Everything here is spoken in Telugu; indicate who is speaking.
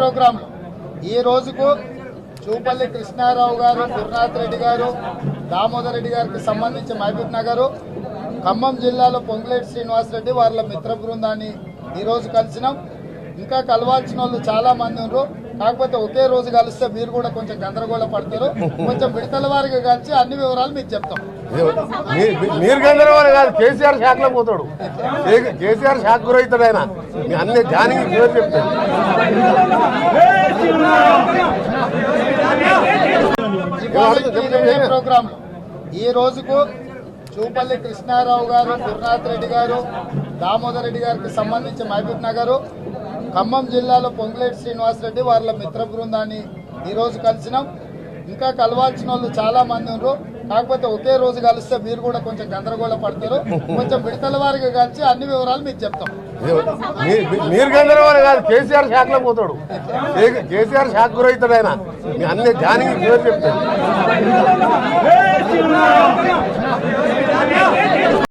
Speaker 1: ప్రోగ్రామ్ ఈ రోజుకు చూపల్లి కృష్ణారావు గారు, గురునాథ్ రెడ్డి గారు, దామోదర్ రెడ్డి గారికి సంబంధించి మహబూబ్ నగర్, ఖమ్మం జిల్లాలో పొంగులేటి శ్రీనివాసరెడ్డి వాళ్ళ మిత్ర బృందాన్ని ఈరోజు కలిసినాం. ఇంకా కలవాల్సిన వాళ్ళు చాలా మంది ఉన్నారు. కాకపోతే ఒకే రోజు కలిస్తే మీరు కూడా కొంచెం గందరగోళ పడతారు. కొంచెం విడతల వారిగా కలిసి అన్ని వివరాలు మీకు చెప్తాం.
Speaker 2: మీరు గందరగోళం కాదు, కేసీఆర్ షాక్లో పోతాడు. కేసీఆర్ షాక్ గురవుతాడు. ఆయన అన్ని జానికి పేరు చెప్తాడు.
Speaker 1: ప్రోగ్రామ్ ఈ రోజుకు చూపల్లి కృష్ణారావు గారు, గురునాథ్ రెడ్డి గారు, దామోదర్ రెడ్డి గారికి సంబంధించి మహబూబ్ నగర్, ఖమ్మం జిల్లాలో పొంగులేటి శ్రీనివాసరెడ్డి వాళ్ళ మిత్ర బృందాన్ని ఈరోజు కలిసినాం. ఇంకా కలవాల్సిన వాళ్ళు చాలా మంది ఉన్నారు. కాకపోతే ఒకే రోజు కలిస్తే మీరు కూడా కొంచెం గందరగోళ పడతారు. కొంచెం విడతల వారిగా కలిసి అన్ని వివరాలు మీకు చెప్తాం.
Speaker 2: మీరు గందరగోళం కాదు, కేసీఆర్ షాక్లో పోతాడు. కేసీఆర్ షాక్ గురవుతాడు. ఆయన అన్ని జానికి పేరు చెప్తాడు.